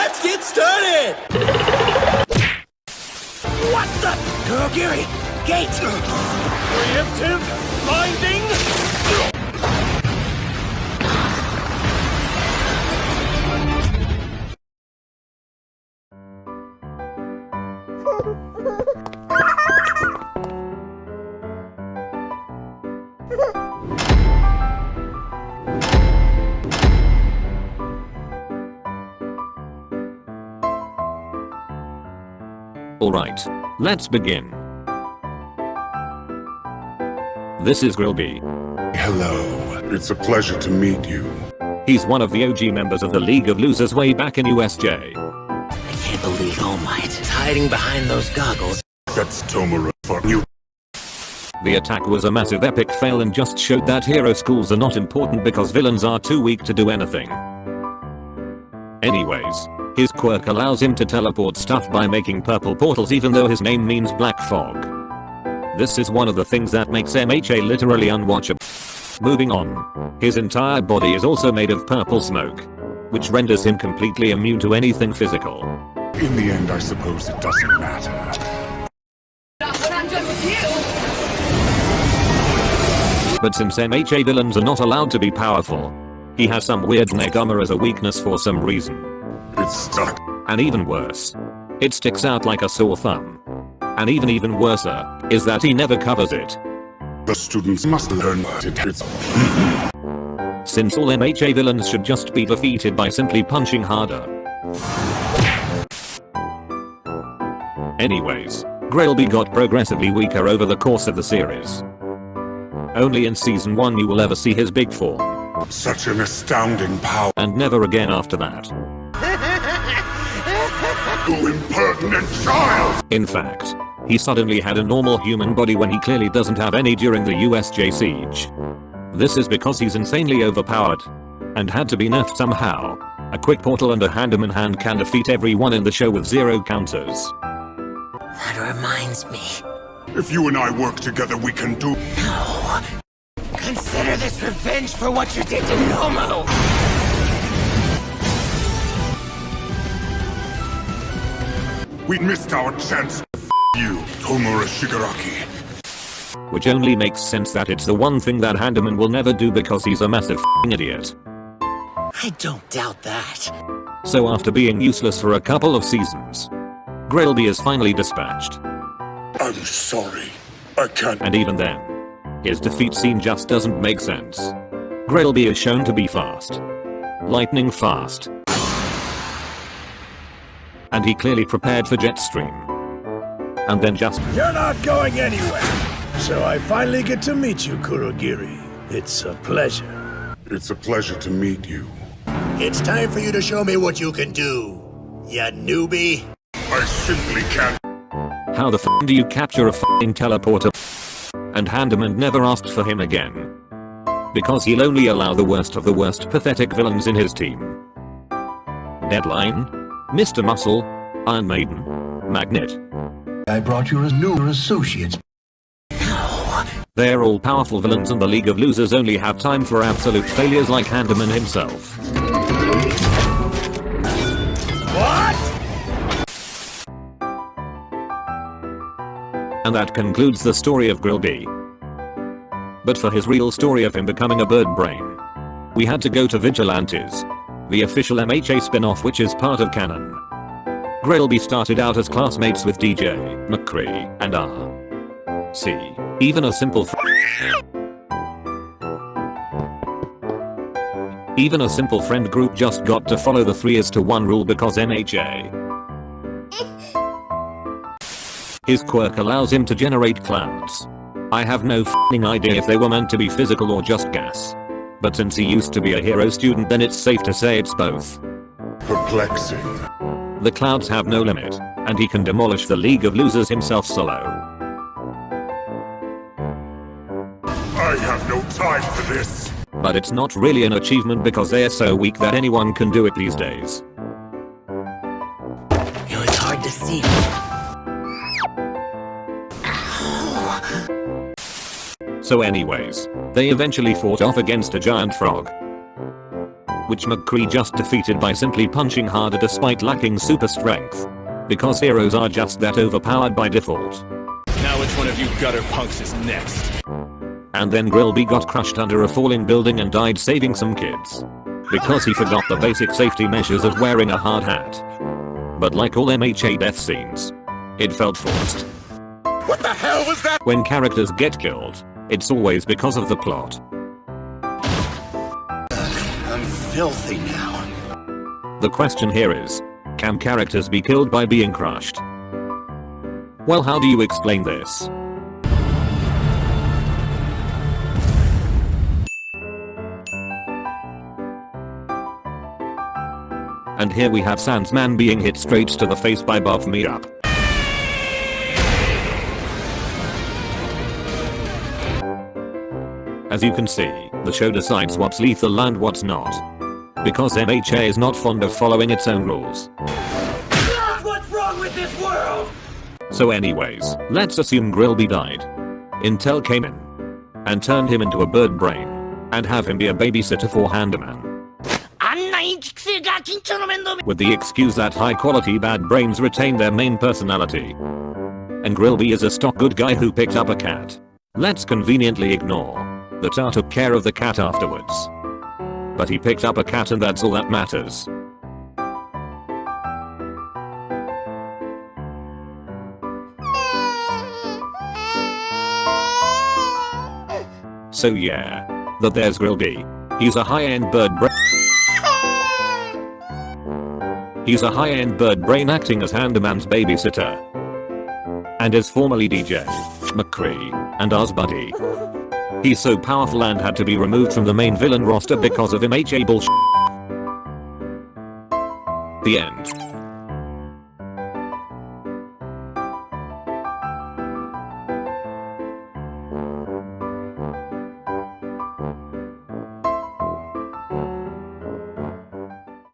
Let's get started! What the? Kurogiri! Gate! Preemptive binding! Alright, let's begin. This is Grilby. Hello, it's a pleasure to meet you. He's one of the OG members of the League of Losers way back in USJ. I can't believe All Might is hiding behind those goggles. That's Tomura for you. The attack was a massive epic fail and just showed that hero schools are not important because villains are too weak to do anything. Anyways, his quirk allows him to teleport stuff by making purple portals even though his name means black fog. This is one of the things that makes MHA literally unwatchable. Moving on. His entire body is also made of purple smoke, which renders him completely immune to anything physical. In the end, I suppose it doesn't matter. Not when I'm done with you! But since MHA villains are not allowed to be powerful, he has some weird neck armor as a weakness for some reason. It's stuck. And even worse, it sticks out like a sore thumb. And even worse is that he never covers it. The students must learn what it is. Since all MHA villains should just be defeated by simply punching harder. Anyways, Grailby got progressively weaker over the course of the series. Only in season 1 you will ever see his big form. Such an astounding power. And never again after that. You impertinent child! In fact, he suddenly had a normal human body when he clearly doesn't have any during the USJ siege. This is because he's insanely overpowered and had to be nerfed somehow. A quick portal and a hand-in hand can defeat everyone in the show with 0 counters. That reminds me. If you and I work together, we can do. No. Consider this revenge for what you did to Nomo. We missed our chance. You, Tomura Shigaraki. Which only makes sense that it's the one thing that Handyman will never do because he's a massive idiot. I don't doubt that. So after being useless for a couple of seasons, Grailby is finally dispatched. I'm sorry. I can't. And even then, his defeat scene just doesn't make sense. Grailby is shown to be fast. Lightning fast. And he clearly prepared for Jetstream. And then just— You're not going anywhere. So I finally get to meet you, Kurogiri. It's a pleasure. It's a pleasure to meet you. It's time for you to show me what you can do, ya newbie. I simply can't. how the f do you capture a f***ing teleporter? And Handyman never asked for him again. Because he'll only allow the worst of the worst pathetic villains in his team. Deadline, Mr. Muscle, Iron Maiden, Magnet. I brought you as new associates. They're all powerful villains and the League of Losers only have time for absolute failures like Handyman himself. What? And that concludes the story of Grilby. But for his real story of him becoming a bird brain, we had to go to Vigilantes, the official MHA spin-off which is part of canon. Grilby started out as classmates with DJ, McCree, and R.C. Even a simple friend group just got to follow the 3:1 rule because MHA. His quirk allows him to generate clouds. I have no f***ing idea if they were meant to be physical or just gas. But since he used to be a hero student, then it's safe to say it's both. Perplexing. The clouds have no limit, and he can demolish the League of Losers himself solo. I have no time for this. But it's not really an achievement because they're so weak that anyone can do it these days. It was hard to see. So anyways, they eventually fought off against a giant frog. which McCree just defeated by simply punching harder despite lacking super strength. Because heroes are just that overpowered by default. Now which one of you gutter punks is next? And then Grillby got crushed under a falling building and died saving some kids. Because he forgot the basic safety measures of wearing a hard hat. But like all MHA death scenes, it felt forced. What the hell was that? When characters get killed, it's always because of the plot. I'm filthy now. The question here is, can characters be killed by being crushed? Well, how do you explain this? And here we have Sandsman being hit straight to the face by Buff Me Up. As you can see, the show decides what's lethal and what's not. Because MHA is not fond of following its own rules. That's what's wrong with this world! So anyways, let's assume Grillby died. Intel came in and turned him into a bird brain and have him be a babysitter for Handyman. With the excuse that high quality bad brains retain their main personality. And Grillby is a stock good guy who picked up a cat. Let's conveniently ignore that Ta took care of the cat afterwards. But he picked up a cat and that's all that matters. So yeah, there's Grillby. He's a high-end bird brain. He's a high-end bird brain acting as Handyman's babysitter. And is formerly DJ, McCree, and Oz buddy. He's so powerful and had to be removed from the main villain roster because of MHA bullshit. The end.